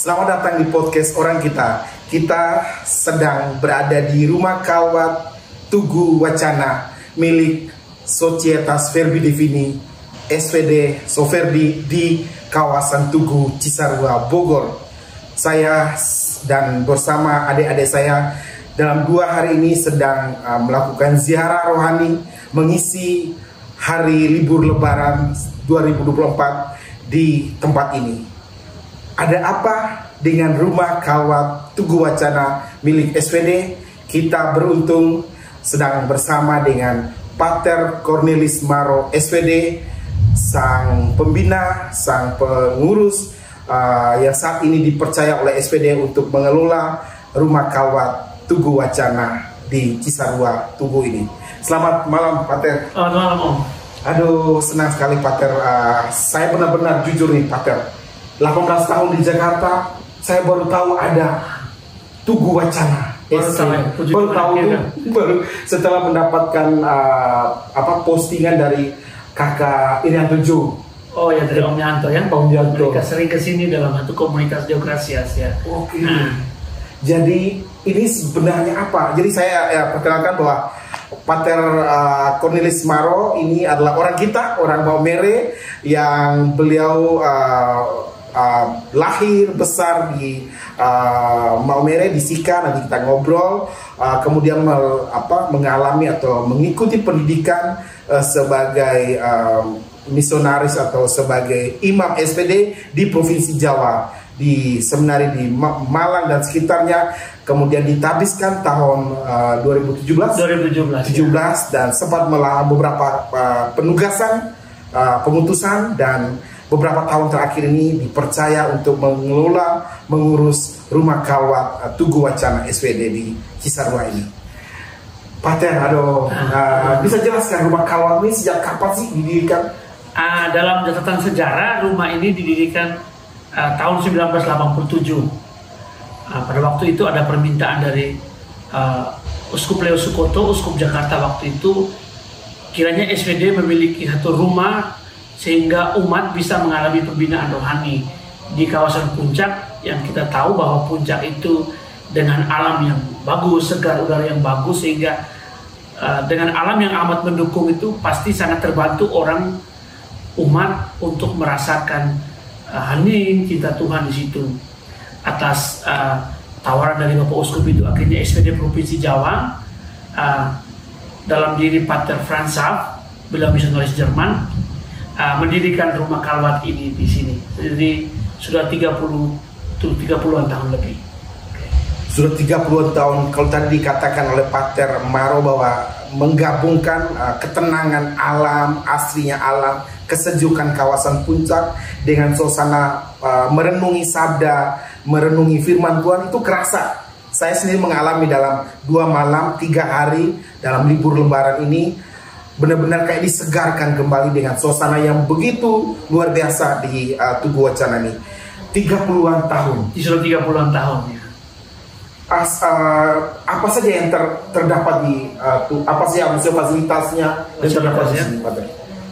Selamat datang di podcast Orang Kita. Kita sedang berada di rumah kawat Tugu Wacana milik Societas Verbi Divini SVD Soferdi di kawasan Tugu Cisarua, Bogor. Saya dan bersama adik-adik saya dalam 2 hari ini sedang melakukan ziarah rohani mengisi hari libur Lebaran 2024 di tempat ini. Ada apa dengan rumah kawat Tugu Wacana milik SVD? Kita beruntung sedang bersama dengan Pater Cornelis Maro SVD, sang pembina, sang pengurus yang saat ini dipercaya oleh SVD untuk mengelola rumah kawat Tugu Wacana di Cisarua, Tugu ini. Selamat malam, Pater. Selamat malam, Om. Aduh, senang sekali, Pater. Saya benar-benar jujur nih, Pater. 18 tahun di Jakarta, saya baru tahu ada Tugu Wacana. Baru tahu baru setelah mendapatkan postingan dari kakak Irianto Jo. Oh ya, dari Om Yanto ya. Om Yanto. Mereka sering kesini dalam satu komunitas Geograsias ya. Oke. Jadi ini sebenarnya apa? Jadi saya perkenalkan bahwa Pater Cornelis Maro ini adalah orang kita, orang Maumere, yang beliau lahir besar di Maumere, di Sika. Nanti kita ngobrol. Kemudian mengalami atau mengikuti pendidikan sebagai misionaris atau sebagai imam SPD di Provinsi Jawa, di seminari di Malang dan sekitarnya. Kemudian ditabiskan tahun 2017 dan sempat melakukan beberapa penugasan, pengutusan, dan beberapa tahun terakhir ini dipercaya untuk mengurus rumah kawat Tugu Wacana SVD di Cisarua ini. Pater, bisa jelaskan rumah kawat ini sejak kapan sih didirikan? Dalam catatan sejarah, rumah ini didirikan tahun 1987. Pada waktu itu ada permintaan dari Uskup Leo Sukoto, Uskup Jakarta waktu itu, kiranya SVD memiliki satu rumah sehingga umat bisa mengalami pembinaan rohani di kawasan Puncak, yang kita tahu bahwa Puncak itu dengan alam yang bagus, segar udara yang bagus, sehingga dengan alam yang amat mendukung itu pasti sangat terbantu orang umat untuk merasakan hening cinta Tuhan di situ. Atas tawaran dari Bapak Uskup itu, akhirnya SVD Provinsi Jawa dalam diri Pater Franz Schaff, beliau misionaris Jerman, mendirikan rumah kawat ini di sini. Jadi sudah 30-an tahun lebih. Sudah 30 tahun. Kalau tadi dikatakan oleh Pater Maro bahwa menggabungkan ketenangan alam, aslinya alam, kesejukan kawasan Puncak dengan suasana merenungi sabda, merenungi firman Tuhan, itu kerasa. Saya sendiri mengalami dalam 2 malam 3 hari dalam libur Lebaran ini, benar-benar kayak disegarkan kembali dengan suasana yang begitu luar biasa di Tugu Wacana ini. 30-an tahun. Sudah 30-an tahun ya. Apa saja yang terdapat di apa sih fasilitasnya dan terdapat di sini, Pak?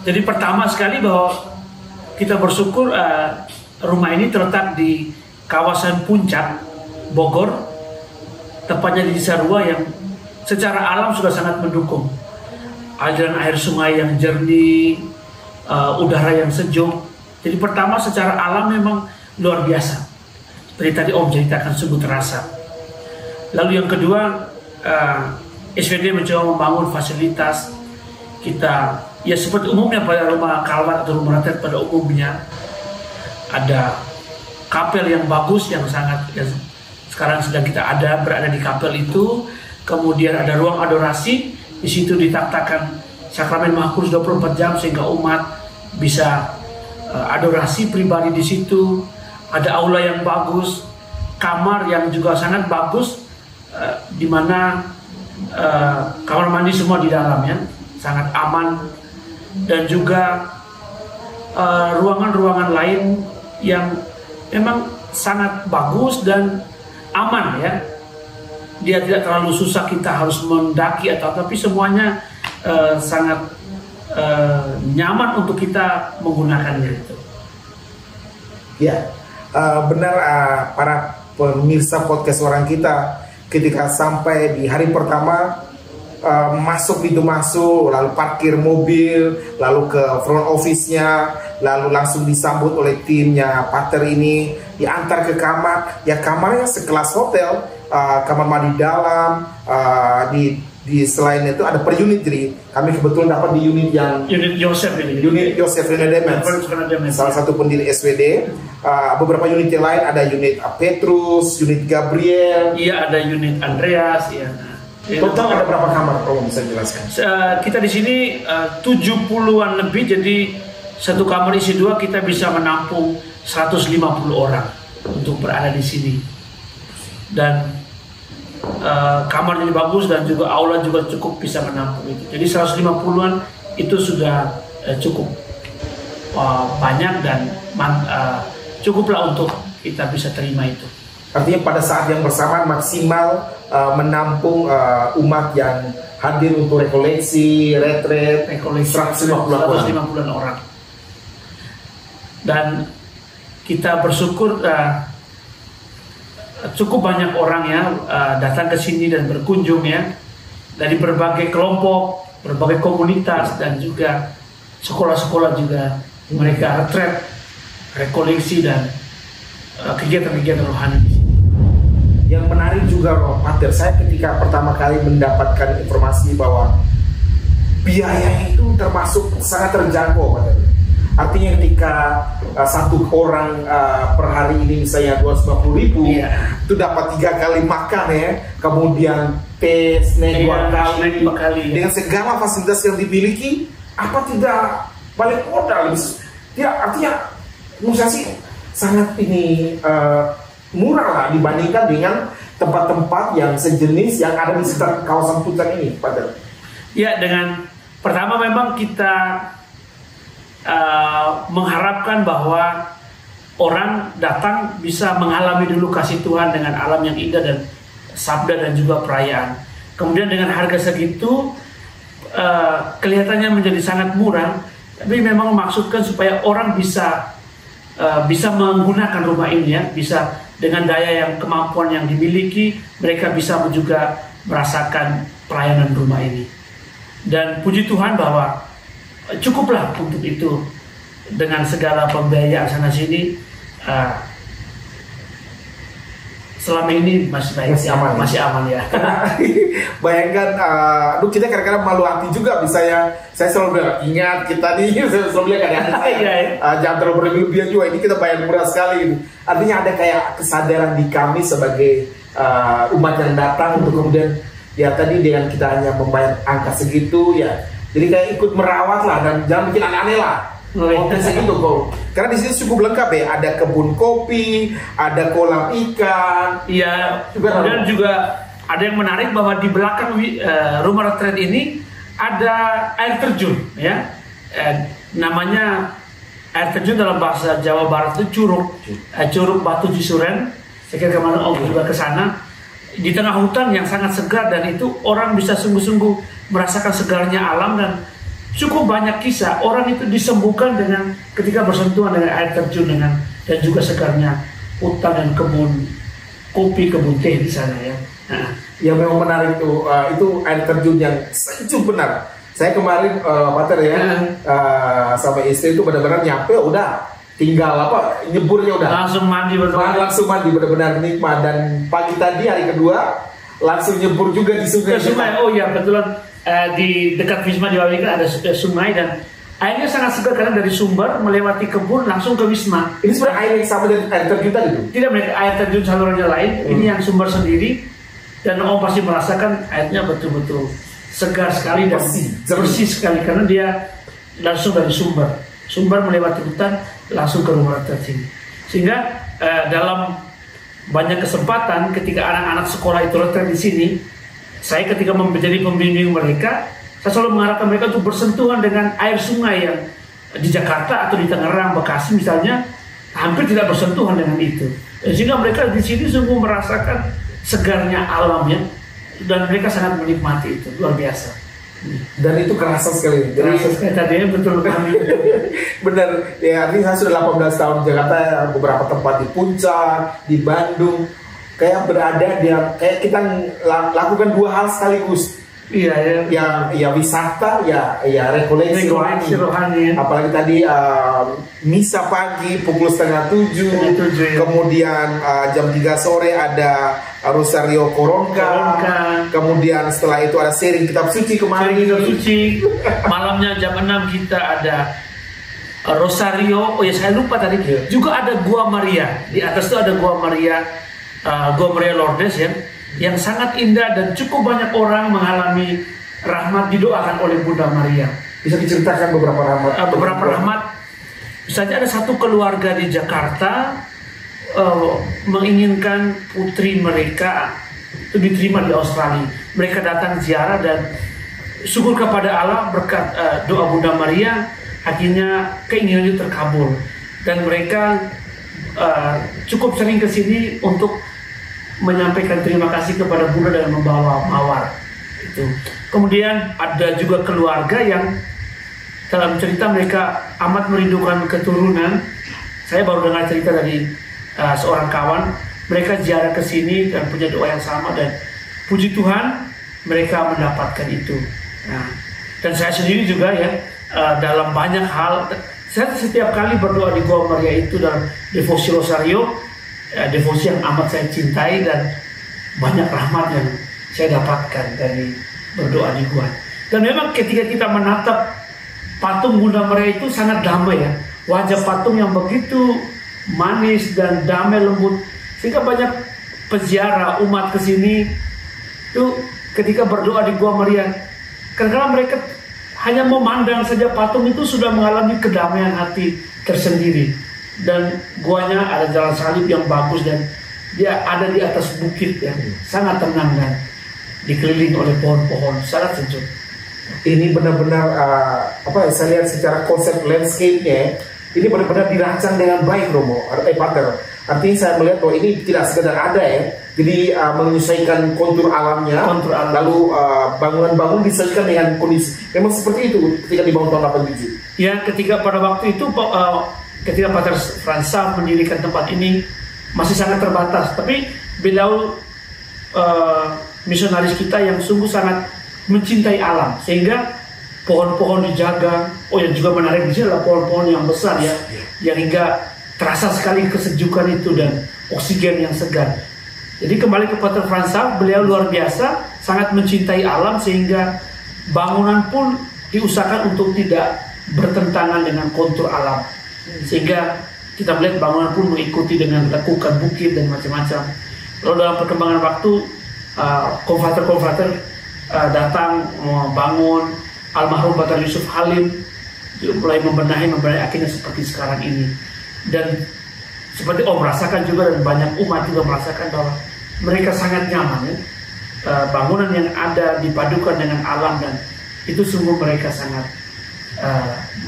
Jadi pertama sekali bahwa kita bersyukur rumah ini terletak di kawasan Puncak, Bogor, tepatnya di Cisarua, yang secara alam sudah sangat mendukung. Aliran air sungai yang jernih, udara yang sejuk. Jadi pertama secara alam memang luar biasa. Seperti tadi Om ceritakan, sungguh terasa. Lalu yang kedua, SVD mencoba membangun fasilitas kita. Ya seperti umumnya pada rumah kawat atau rumah retret pada umumnya, ada kapel yang bagus yang sekarang sedang kita berada di kapel itu. Kemudian ada ruang adorasi. Di situ ditaktakan sakramen Maha Kudus 24 jam sehingga umat bisa adorasi pribadi di situ. Ada aula yang bagus, kamar yang juga sangat bagus, di mana kamar mandi semua di dalam ya, sangat aman, dan juga ruangan-ruangan lain yang memang sangat bagus dan aman ya. Dia tidak terlalu susah kita harus mendaki tapi semuanya sangat nyaman untuk kita menggunakannya itu. Ya, Benar para pemirsa podcast orang kita, ketika sampai di hari pertama masuk pintu masuk, lalu parkir mobil, lalu ke front office-nya, lalu langsung disambut oleh timnya Pater ini, diantar ke kamar. Ya kamarnya sekelas hotel, kamar mandi dalam, di selain itu ada per unit. Jadi kami kebetulan dapat di unit Yosef ini. Unit Yosef Renedemet, salah satu pendiri SWD. Beberapa unit yang lain ada unit Petrus, unit Gabriel. Iya, ada unit Andreas. Iya. Total ada berapa kamar kalau bisa jelaskan? Kita di sini 70-an lebih, jadi satu kamar isi 2 kita bisa menampung 150 orang untuk berada di sini. Dan kamarnya bagus dan juga aula juga cukup bisa menampung itu. Jadi 150-an itu sudah cukup banyak dan cukuplah untuk kita bisa terima itu. Artinya pada saat yang bersamaan maksimal menampung umat yang hadir untuk rekoleksi, retret, 150 orang. Dan kita bersyukur cukup banyak orang ya datang ke sini dan berkunjung ya, dari berbagai kelompok, berbagai komunitas, dan juga sekolah-sekolah juga mereka retret, rekoleksi dan kegiatan-kegiatan rohani. Yang menarik juga Pater, saya ketika pertama kali mendapatkan informasi bahwa biayanya itu termasuk sangat terjangkau, Pater. Artinya ketika satu orang per hari ini misalnya 250.000, itu dapat 3 kali makan ya, kemudian snack 2 kali, dengan segala fasilitas yang dimiliki, apa tidak balik modal? Ya, artinya menurut saya sangat ini murah lah dibandingkan dengan tempat-tempat yang sejenis yang ada di sekitar kawasan Puncak ini, Pater. Ya, dengan pertama memang kita mengharapkan bahwa orang datang bisa mengalami dulu kasih Tuhan dengan alam yang indah dan sabda dan juga perayaan. Kemudian dengan harga segitu kelihatannya menjadi sangat murah, tapi memang memaksudkan supaya orang bisa menggunakan rumah ini ya, bisa dengan daya yang kemampuan yang dimiliki, mereka bisa juga merasakan pelayanan rumah ini. Dan puji Tuhan bahwa cukuplah untuk itu, dengan segala pembiayaan sana sini selama ini masih baik, masih aman ya. Bayangkan, kita kadang-kadang malu hati juga, saya selalu bilang, ingat kita nih, saya selalu bilang jangan terlalu berlebihan juga, ini kita bayar murah sekali. Artinya ada kayak kesadaran di kami sebagai umat yang datang untuk kemudian ya tadi dengan kita hanya membayar angka segitu ya, jadi kayak ikut merawat lah, dan jangan bikin aneh-aneh lah. Segitu kok. Karena di sini cukup lengkap ya, ada kebun kopi, ada kolam ikan. Iya. Kemudian juga ada yang menarik bahwa di belakang rumah retret ini ada air terjun ya. Namanya air terjun dalam bahasa Jawa Barat itu curug, curug Batu Cisuren. Saya kira kemana juga ke sana. Di tengah hutan yang sangat segar, dan itu orang bisa sungguh-sungguh merasakan segarnya alam, dan cukup banyak kisah orang itu disembuhkan dengan ketika bersentuhan dengan air terjun dan juga segarnya hutan dan kebun kopi, kebun teh di sana ya. Nah, yang memang menarik itu air terjun yang sejuk benar. Saya kemarin Pater ya sama istri itu benar-benar nyampe udah tinggal nyeburnya udah langsung mandi benar-benar nikmat. Dan pagi tadi hari kedua langsung nyebur juga di sungai. Oh iya, kebetulan di dekat Wisma di Wawi kan ada sungai, dan airnya sangat segar karena dari sumber melewati kebun langsung ke Wisma. Ini sebenarnya air yang sama dengan air terjun tadi itu? Tidak, air terjun salurannya lain. Ini yang sumber sendiri, dan Om pasti merasakan airnya betul-betul segar sekali dan bersih sekali karena dia langsung dari sumber melewati hutan langsung ke rumah retret ini. Sehingga dalam banyak kesempatan ketika anak-anak sekolah itu retret di sini, saya ketika menjadi pembimbing mereka, saya selalu mengharapkan mereka untuk bersentuhan dengan air sungai yang di Jakarta atau di Tangerang, Bekasi misalnya, hampir tidak bersentuhan dengan itu. Sehingga mereka di sini sungguh merasakan segarnya alamnya, dan mereka sangat menikmati itu, luar biasa. Dan itu kerasa sekali. Jadi tadinya betul kami. Bener, ya artinya saya sudah 18 tahun di Jakarta, beberapa tempat di Puncak, di Bandung, kayak berada kayak kita lakukan dua hal sekaligus. Iya, ya wisata, ya rekoleksi rohani. Apalagi tadi misa pagi pukul 6:30, kemudian jam 3 sore ada Rosario Koronka. Kemudian setelah itu ada sharing kitab suci kemarin. Malamnya jam 6 kita ada Rosario. Oh ya, saya lupa tadi. Juga ada Gua Maria. Di atas itu ada Gua Maria Lourdes ya, yang sangat indah dan cukup banyak orang mengalami rahmat didoakan oleh Bunda Maria. Bisa diceritakan beberapa rahmat? Beberapa rahmat. Misalnya ada satu keluarga di Jakarta menginginkan putri mereka itu diterima di Australia. Mereka datang ziarah dan syukur kepada Allah berkat doa Bunda Maria, akhirnya keinginannya terkabul. Dan mereka cukup sering ke sini untuk menyampaikan terima kasih kepada Bunda dan membawa mawar itu. Kemudian ada juga keluarga yang dalam cerita mereka amat merindukan keturunan. Saya baru dengar cerita dari seorang kawan, mereka ziarah ke sini dan punya doa yang sama, dan puji Tuhan mereka mendapatkan itu. Nah, dan saya sendiri juga ya dalam banyak hal, saya setiap kali berdoa di Gua Maria itu dalam devosi Rosario, devosi yang amat saya cintai, dan banyak rahmat yang saya dapatkan dari berdoa di gua. Dan memang ketika kita menatap patung Bunda Maria itu sangat damai ya, wajah patung yang begitu manis dan damai lembut, sehingga banyak peziarah umat kesini itu ketika berdoa di Gua Maria, kadang-kadang mereka hanya memandang saja patung itu sudah mengalami kedamaian hati tersendiri. Dan guanya ada jalan salib yang bagus, dan dia ada di atas bukit yang sangat tenang dan dikelilingi oleh pohon-pohon, sangat sejuk. Ini benar-benar saya lihat secara konsep landscape-nya, ini benar-benar dirancang dengan baik, Romo, Pater. Artinya saya melihat bahwa ini tidak sekedar ada ya, jadi menyesuaikan kontur alamnya, lalu bangunan-bangunan disesuaikan dengan kondisi. Memang seperti itu ketika dibangun tahun 87. Ya, ketika pada waktu itu ketika Pater Fransa mendirikan tempat ini masih sangat terbatas, tapi beliau misionaris kita yang sungguh sangat mencintai alam, sehingga pohon-pohon dijaga. Oh, yang juga menarik di sini adalah pohon-pohon yang besar ya, yang hingga terasa sekali kesejukan itu dan oksigen yang segar. Jadi kembali ke Pater Fransa, beliau luar biasa sangat mencintai alam, sehingga bangunan pun diusahakan untuk tidak bertentangan dengan kontur alam, sehingga kita melihat bangunan pun mengikuti dengan lekukan bukit dan macam-macam. Lalu dalam perkembangan waktu konfrater datang membangun. Almarhum Pater Yusuf Halim mulai membenahi akhirnya seperti sekarang ini. Dan seperti Om merasakan juga, dan banyak umat juga merasakan bahwa mereka sangat nyaman ya. Bangunan yang ada dipadukan dengan alam, dan itu sungguh mereka sangat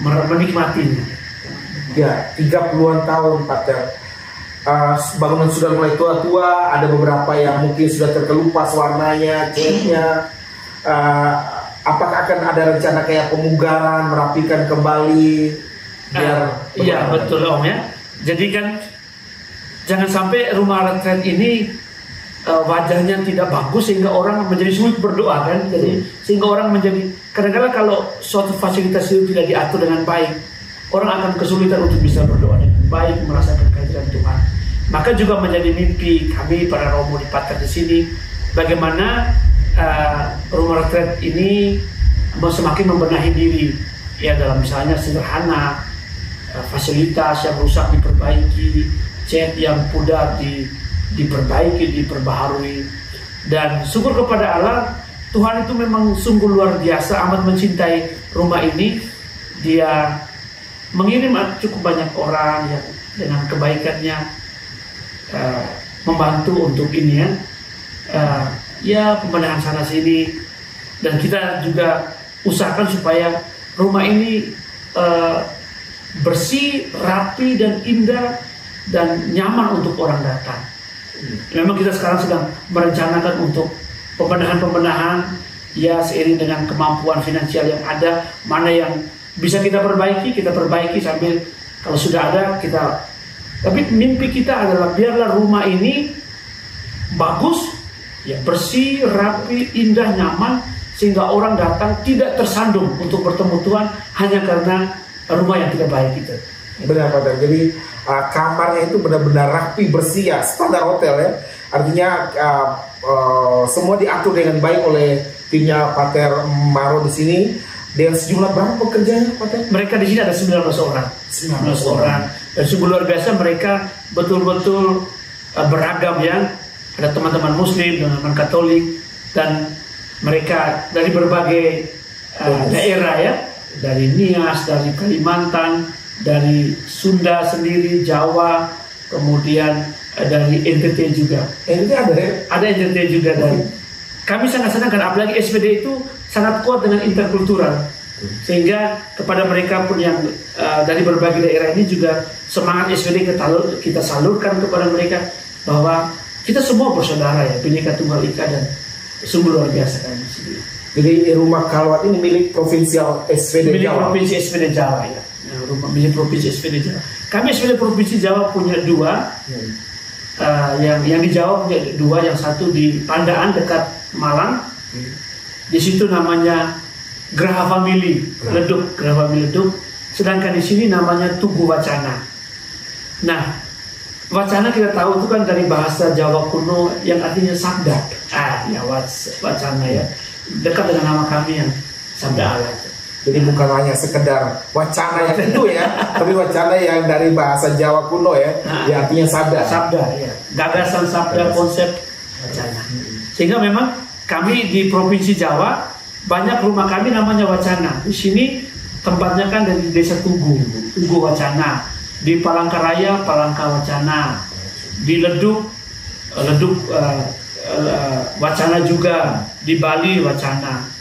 menikmatinya. Ya, 30-an tahun, Pater. Bangunan sudah mulai tua-tua, ada beberapa yang mungkin sudah terkelupas warnanya, catnya. Apakah akan ada rencana kayak pemugaran, merapikan kembali? Iya, betul Om ya. Jadi kan jangan sampai rumah retret ini wajahnya tidak bagus sehingga orang menjadi sulit berdoa kan. Jadi sehingga orang menjadi, kadang-kadang kalau suatu fasilitas itu tidak diatur dengan baik, orang akan kesulitan untuk bisa berdoa dengan baik, merasakan kehadiran Tuhan. Maka juga menjadi mimpi kami para Romo di Pater di sini, bagaimana rumah retret ini semakin membenahi diri ya, dalam misalnya sederhana, fasilitas yang rusak diperbaiki, cat yang pudar diperbaiki, diperbaharui. Dan syukur kepada Allah, Tuhan itu memang sungguh luar biasa, amat mencintai rumah ini. Dia mengirim cukup banyak orang yang dengan kebaikannya membantu untuk ini ya pembenahan sana sini. Dan kita juga usahakan supaya rumah ini bersih, rapi dan indah dan nyaman untuk orang datang. Memang kita sekarang sedang merencanakan untuk pembenahan-pembenahan ya seiring dengan kemampuan finansial yang ada, mana yang bisa kita perbaiki sambil kalau sudah ada kita. Tapi mimpi kita adalah biarlah rumah ini bagus, ya bersih, rapi, indah, nyaman, sehingga orang datang tidak tersandung untuk bertemu Tuhan hanya karena rumah yang tidak baik itu. Benar Pater, jadi kamarnya itu benar-benar rapi, bersih ya, standar hotel ya. Artinya semua diatur dengan baik oleh timnya Pater Maro di sini. Dan sejumlah berapa pekerjanya Pater? Mereka di sini ada 19 orang. 19 orang. Dan sungguh luar biasa, mereka betul-betul beragam ya. Ada teman-teman Muslim, teman-teman Katolik, dan mereka dari berbagai daerah ya, dari Nias, dari Kalimantan, dari Sunda sendiri, Jawa, kemudian dari NTT juga. NTT ada ya? Ada NTT juga dari. Kami sangat senang karena apalagi SPD itu sangat kuat dengan interkultural, sehingga kepada mereka pun yang dari berbagai daerah ini juga semangat SPD kita salurkan kepada mereka bahwa kita semua bersaudara ya, Bhinneka Tunggal Ika, dan sungguh luar biasa kan di sini. Jadi rumah Kalwat ini milik provinsial SPD Jawa. Provinsi SPD Jawa ya. Rumah milik provinsi SPD Jawa. Kami SPD Provinsi Jawa punya dua. Yang di Jawa punya dua, yang satu di Pandaan dekat Malang. Di situ namanya Graha Family Leduk, Graha Family Leduk. Sedangkan di sini namanya Tugu Wacana. Nah, Wacana kita tahu itu kan dari bahasa Jawa kuno yang artinya sabda. Ya Wacana ya. Dekat dengan nama kami yang sabda Allah. Jadi bukan hanya sekedar wacana yang itu ya, tapi wacana yang dari bahasa Jawa kuno ya, ya artinya sabda. Sabda ya. Gagasan sabda, konsep wacana. Sehingga memang kami di Provinsi Jawa banyak rumah kami namanya Wacana. Di sini tempatnya kan dari Desa Tugu, Tugu Wacana. Di Palangkaraya, Palangka Wacana. Di Leduk Wacana juga. Di Bali Wacana.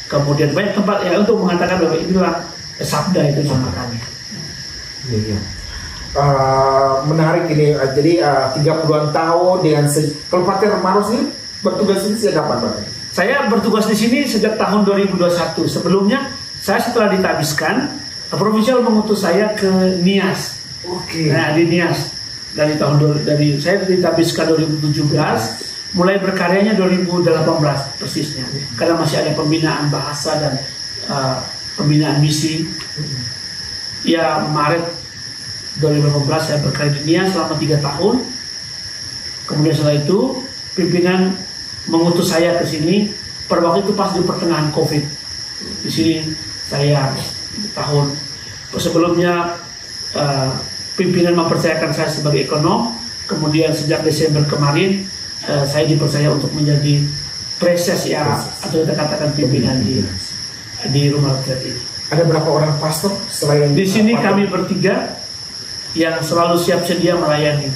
Kemudian banyak tempat ya untuk mengatakan bahwa inilah sabda itu nama kami. Iya. Menarik ini. Jadi 30-an tahun dengan kalau Pater Maro sendiri bertugas ini sejak kapan, Pak? Saya bertugas di sini sejak tahun 2021. Sebelumnya saya setelah ditabiskan, provinsial mengutus saya ke Nias. Oke. Nah di Nias dari saya ditabiskan 2017. Mulai berkaryanya 2018 persisnya, karena masih ada pembinaan bahasa dan pembinaan misi. Ya Maret 2018 saya berkarya di Nias selama 3 tahun. Kemudian setelah itu pimpinan mengutus saya ke sini. Pada waktu itu pas di pertengahan COVID. Di sini saya tahun sebelumnya pimpinan mempercayakan saya sebagai ekonom. Kemudian sejak Desember kemarin saya dipercaya untuk menjadi preses ya, atau kita katakan pimpinan di rumah retret ini. Ada berapa orang pastor selain di sini? Kami bertiga yang selalu siap sedia melayani.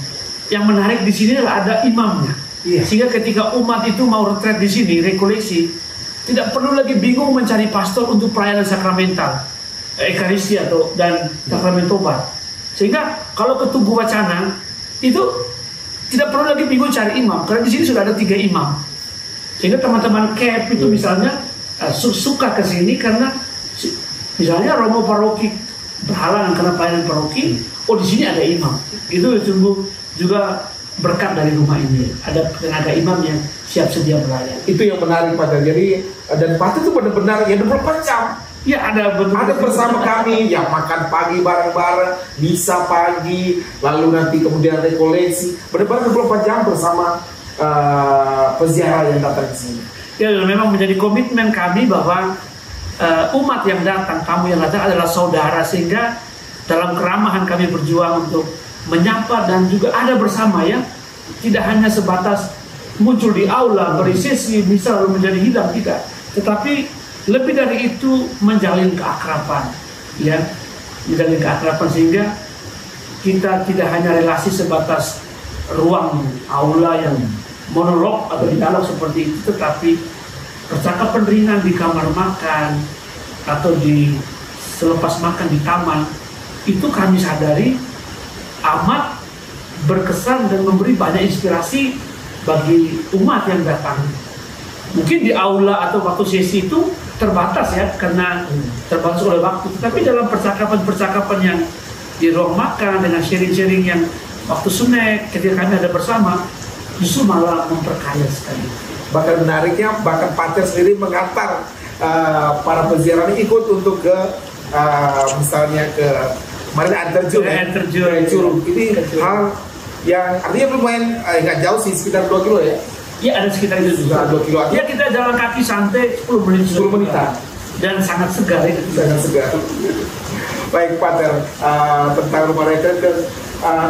Yang menarik di sini adalah ada imamnya. Sehingga ketika umat itu mau retret di sini, rekoleksi, tidak perlu lagi bingung mencari pastor untuk pelayanan sakramental, ekaristi dan sakramen tobat. Sehingga kalau ke Tugu Wacana itu tidak perlu lagi bingung cari imam, karena di sini sudah ada 3 imam. Sehingga teman-teman KEP itu misalnya suka ke sini karena misalnya romo paroki berhalangan karena pelayanan paroki, di sini ada imam. Itu sungguh juga berkat dari rumah ini. Ada tenaga imam yang siap sedia melayani. Itu yang menarik Pak. Jadi dan Pak itu benar-benar ya 24 jam. Ya ada bersama kami yang makan pagi bareng-bareng, misa pagi, lalu nanti kemudian rekoleksi, benar-benar 24 jam bersama peziarah yang datang ke sini. Ya memang menjadi komitmen kami bahwa umat yang datang, tamu yang datang adalah saudara, sehingga dalam keramahan kami berjuang untuk menyapa dan juga ada bersama ya, tidak hanya sebatas muncul di aula beri sesi misa lalu menjadi hilang, tidak, tetapi lebih dari itu menjalin keakraban, ya, menjalin keakraban sehingga kita tidak hanya relasi sebatas ruang aula yang monolog atau dialog seperti itu, tetapi percakapan ringan di kamar makan atau di selepas makan di taman itu kami sadari amat berkesan dan memberi banyak inspirasi bagi umat yang datang. Mungkin di aula atau waktu sesi itu terbatas ya, karena terbatas oleh waktu. Tapi dalam percakapan-percakapan yang di ruang makan, dengan sharing-sharing yang waktu snack, ketika kami ada bersama, justru malah memperkaya sekali. Bahkan menariknya, bahkan Pater sendiri mengantar para peziarah ini ikut untuk ke misalnya ke kemarin air terjun, Curug. Ini hal yang artinya lumayan nggak jauh sih, sekitar 2 kilo ya. Ya, ada sekitar itu juga. 2 kilo. Ya, kita jalan kaki santai 10 menit. 10 menitan. Dan sangat segar itu. Sangat segar. Baik Pater, tentang rumah rekrut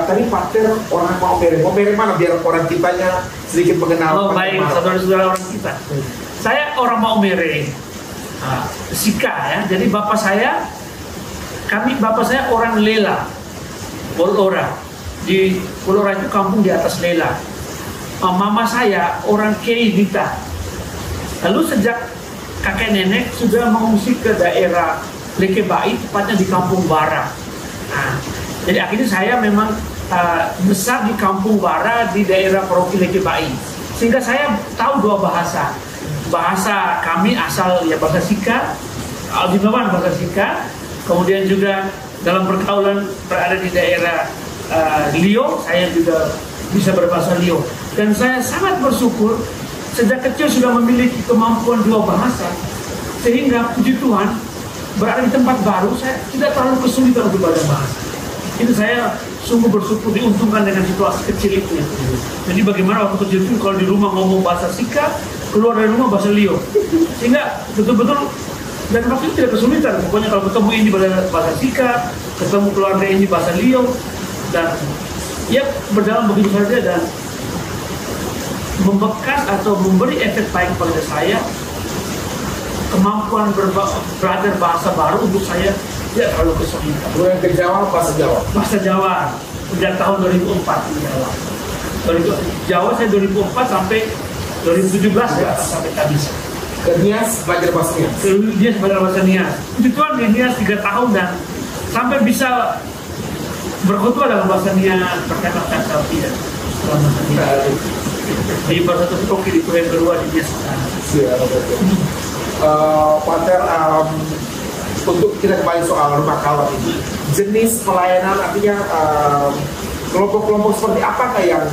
tadi Pater orang Maumere mana biar orang kitanya sedikit mengenal. Oh baik, saudara-saudara orang kita. Saya orang Maumere, Sika ya. Jadi bapak saya orang Lela, Polora. Di Polora itu kampung di atas Lela. Mama saya orang Keidita. Lalu sejak kakek nenek sudah mengungsi ke daerah Lekebai, tepatnya di Kampung Bara. Nah, jadi akhirnya saya memang besar di Kampung Bara di daerah Paroki Lekebai. Sehingga saya tahu 2 bahasa. Bahasa kami asal ya bahasa Sika, Aldimawan bahasa Sika. Kemudian juga dalam pergaulan berada di daerah Lio, saya juga bisa berbahasa Lio. Dan saya sangat bersyukur sejak kecil sudah memiliki kemampuan 2 bahasa, sehingga puji Tuhan berada di tempat baru saya tidak terlalu kesulitan untuk belajar bahasa. Itu saya sungguh bersyukur, diuntungkan dengan situasi kecil itu. Jadi bagaimana waktu kecil itu kalau di rumah ngomong bahasa Sika, keluar dari rumah bahasa Lio, sehingga betul-betul dan waktu itu tidak kesulitan. Pokoknya kalau ketemu ini bahasa Sika, ketemu keluarga ini bahasa Lio, dan ya berjalan begitu saja, dan membekas atau memberi efek baik pada saya. Kemampuan belajar bahasa baru untuk saya tidak terlalu kesulitan. Kemudian ke Jawa, bahasa Jawa. Bahasa Jawa sejak tahun 2004 di Jawa. Jawa saya 2004 sampai 2017 ya, sampai tadi. Ke Nias belajar bahasa Nias. Nias belajar bahasa Nias. Puji Tuhan di Nias 3 tahun dan sampai bisa berkhutbah dalam bahasa Nias, berkata-kata tidak dalam bahasa Nias. Di bahasa Toki di Tuhan kedua di Nias. Pater, untuk kita kembali soal rumah kawat ini, jenis pelayanan artinya kelompok-kelompok seperti apakah yang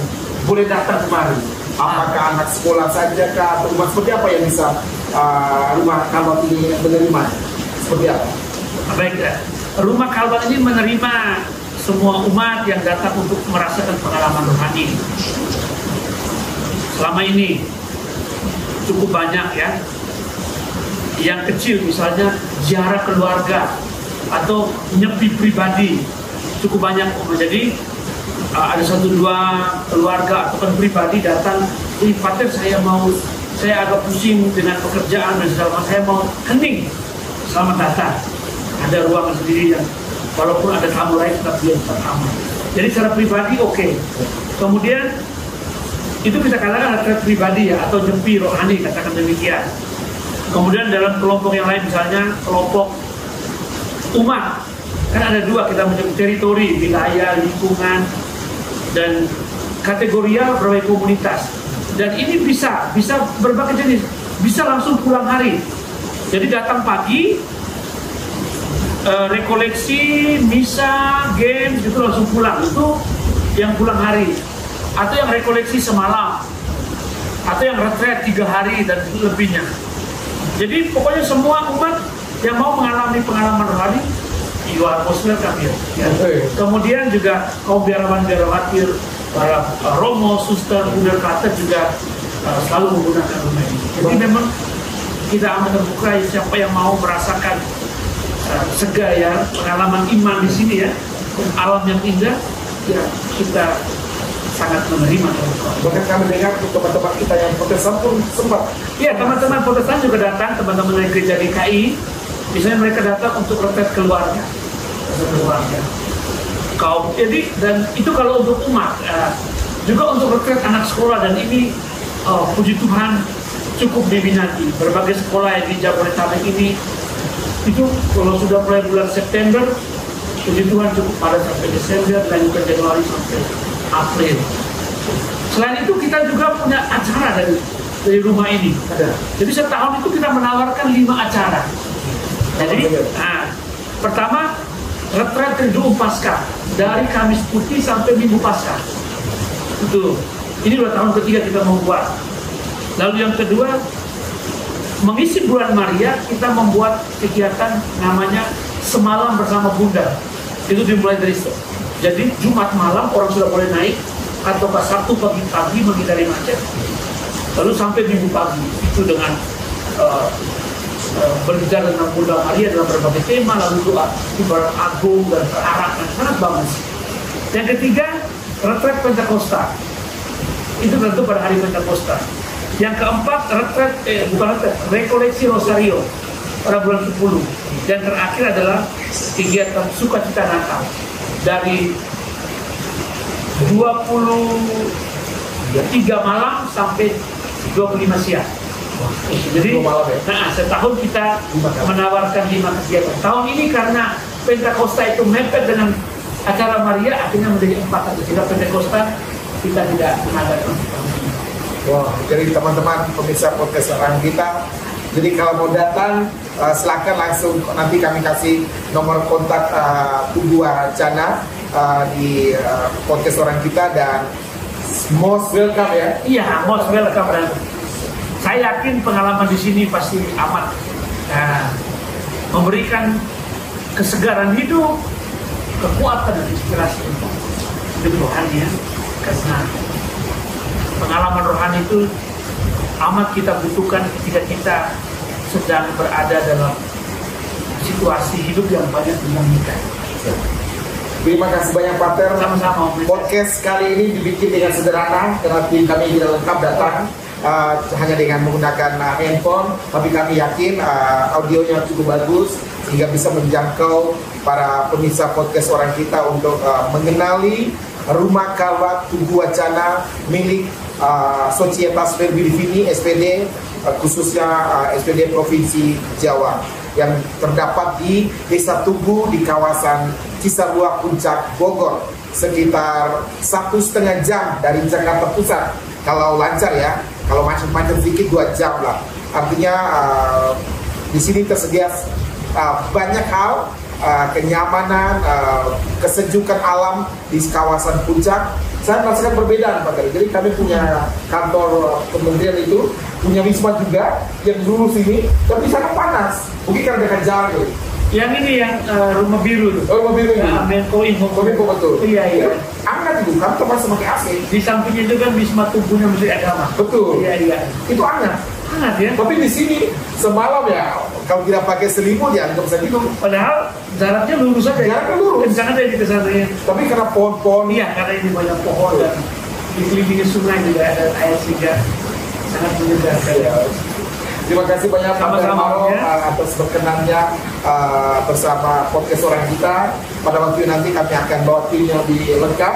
boleh datang kemari? Apakah anak sekolah saja kah, atau rumah seperti apa yang bisa rumah kawat ini menerima? Seperti apa? Baik, rumah kawat ini menerima semua umat yang datang untuk merasakan pengalaman rohani. Selama ini cukup banyak ya. Yang kecil misalnya ziarah keluarga atau nyepi pribadi cukup banyak. Jadi ada 1-2 keluarga atau kan pribadi datang, Pater saya agak pusing dengan pekerjaan dan segala macam, saya mau hening. Selamat datang. Ada ruangan sendiri yang walaupun ada tamu lain tetap dia pertama. Jadi secara pribadi oke. Kemudian itu kita katakan retret pribadi ya, atau nyepi rohani, katakan demikian. Kemudian dalam kelompok yang lain misalnya kelompok umat, kan ada 2 kita menyebut teritori, wilayah, lingkungan, dan kategorial berbagai komunitas. Dan ini bisa berbagai jenis, bisa langsung pulang hari. Jadi datang pagi, rekoleksi, misa, games, itu langsung pulang. Itu yang pulang hari. Atau yang rekoleksi semalam, atau yang retret 3 hari dan lebihnya. Jadi pokoknya semua umat yang mau mengalami pengalaman rohani di luar atmosfer kami ya. Kemudian juga kaum biarawan-biarawati, para romo, suster, bunda klater juga selalu menggunakan rumah ini. Jadi memang kita amat terbuka siapa yang mau merasakan segaya pengalaman iman di sini ya, alam yang indah, ya kita sangat menerima. Bahkan kami dengar teman-teman kita yang Protestan pun sempat. Iya, teman-teman Protestan juga datang, teman-teman dari gereja DKI. Misalnya mereka datang untuk retret keluarga. Jadi dan itu kalau untuk umat, juga untuk retret anak sekolah, dan ini puji Tuhan cukup diminati. Berbagai sekolah yang di Jabodetabek ini itu kalau sudah mulai bulan September, puji Tuhan cukup pada sampai Desember, dan juga Januari sampai April. Selain itu kita juga punya acara dari dari rumah ini. Jadi setahun itu kita menawarkan 5 acara. Jadi pertama retret Triduum Paskah dari Kamis Putih sampai Minggu Paskah. Itu. Ini 2 tahun ketiga kita membuat. Lalu yang kedua, mengisi bulan Maria, kita membuat kegiatan namanya Semalam Bersama Bunda. Itu dimulai dari, jadi Jumat malam orang sudah boleh naik, atau pas Sabtu pagi-pagi menghindari macet. Lalu sampai Minggu pagi, itu dengan berbicara tentang Bunda Maria dalam berbagai tema, lalu doa ibarat agung dan perarakan, sangat bagus. Yang ketiga, retret Pentakosta. Itu tentu pada hari Pentakosta. Yang keempat, rekoleksi Rosario pada bulan 10. Dan terakhir adalah kegiatan Sukacita Natal dari 23 malam sampai 25 siang. Jadi setahun kita menawarkan 5 kegiatan. Tahun ini karena Pentakosta itu mepet dengan acara Maria, akhirnya menjadi 4 acara Pentakosta kita tidak mengadakan. Wah, jadi teman-teman pemirsa podcast orang kita, jadi kalau mau datang silakan langsung, nanti kami kasih nomor kontak Tugu Wacana di podcast orang kita, dan most welcome ya. Iya, most welcome. Dan saya yakin pengalaman di sini pasti amat memberikan kesegaran hidup, kekuatan dan inspirasi untuk hidup rohani ya. Karena pengalaman rohani itu amat kita butuhkan ketika kita sedang berada dalam situasi hidup yang banyak dinamika. Terima kasih banyak Pater. Sama-sama. Podcast kali ini dibikin dengan sederhana karena tim kami tidak lengkap datang hanya dengan menggunakan handphone, tapi kami yakin audionya cukup bagus sehingga bisa menjangkau para pemirsa podcast orang kita untuk mengenali Rumah Khalwat Tugu Wacana milik Societas Verbi Divini SPD, khususnya SPD Provinsi Jawa, yang terdapat di Desa Tugu di kawasan Cisarua Puncak, Bogor, sekitar 1,5 jam dari Jakarta Pusat kalau lancar ya. Kalau macam-macam sedikit 2 jam lah. Artinya di sini tersedia banyak hal, kenyamanan, kesejukan alam di kawasan puncak. Saya merasakan perbedaan Pak Gari. Jadi kami punya kantor kementerian itu, punya wisma juga yang lurus ini, tapi sangat panas. Mungkin karena dekat jalan gitu. Yang ini yang rumah biru. Oh, rumah biru ini. Menko betul. Iya. Hangat itu, kami tempat semakin AC. Di sampingnya itu kan Wisma Tubuhnya Masjid Agama. Betul. Iya. Itu hangat. Hangat ya. Tapi di sini semalam ya, kalau tidak pakai selimut ya nggak bisa tidur. Padahal jaraknya lurus aja. Jaraknya lurus. Kencang aja di kesananya. Tapi karena pohon-pohon. Iya, karena ini banyak pohon dan dikelilingi sungai juga ada air sehingga sangat menyegarkan. Ya. Terima kasih banyak Pak Maro atas berkenannya bersama podcast orang kita. Pada waktu nanti kami akan bawa timnya lebih lengkap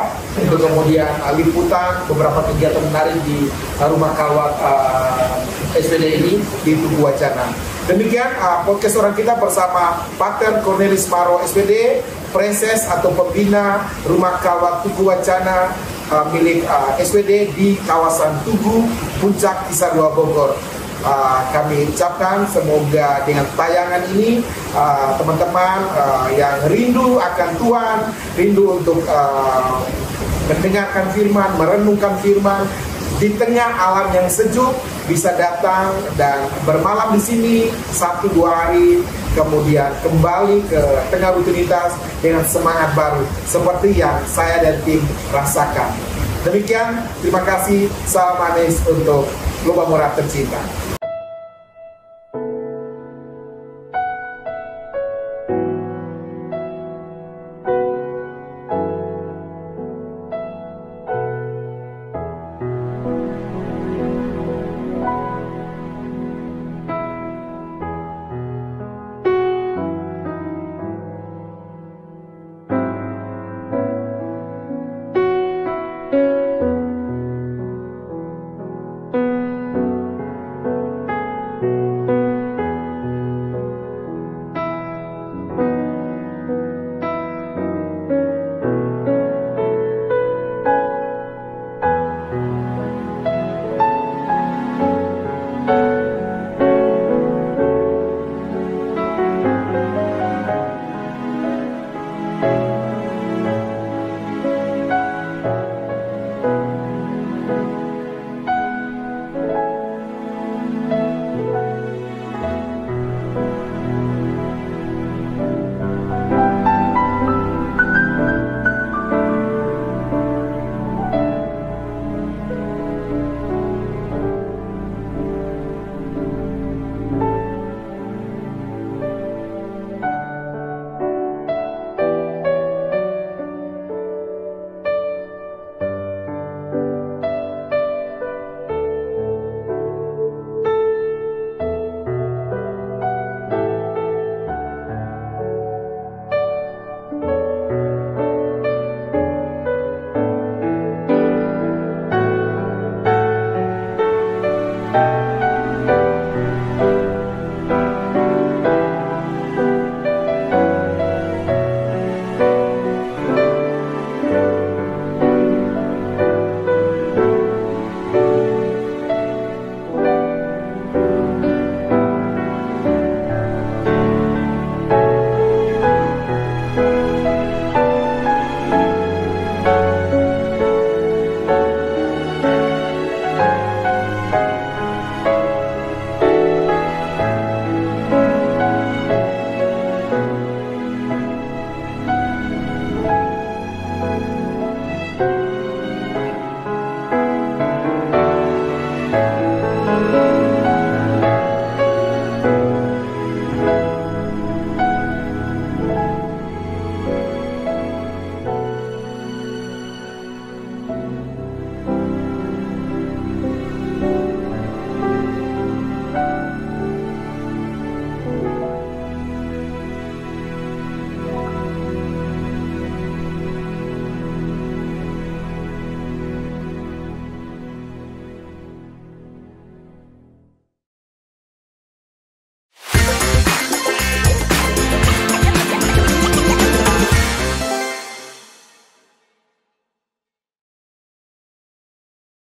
untuk kemudian liputan beberapa kegiatan menarik di Rumah Khalwat SPD ini di Tugu Wacana. Demikian podcast orang kita bersama Pater Cornelis Maro SPD, Preses atau pembina Rumah Khalwat Tugu Wacana milik SPD di kawasan Tugu Puncak Cisarua Bogor. Kami ucapkan semoga dengan tayangan ini teman-teman yang rindu akan Tuhan, rindu untuk mendengarkan firman, merenungkan firman di tengah alam yang sejuk, bisa datang dan bermalam di sini 1-2 hari, kemudian kembali ke tengah rutinitas dengan semangat baru seperti yang saya dan tim rasakan. Demikian, terima kasih, salam manis untuk Lomba Murah tercinta.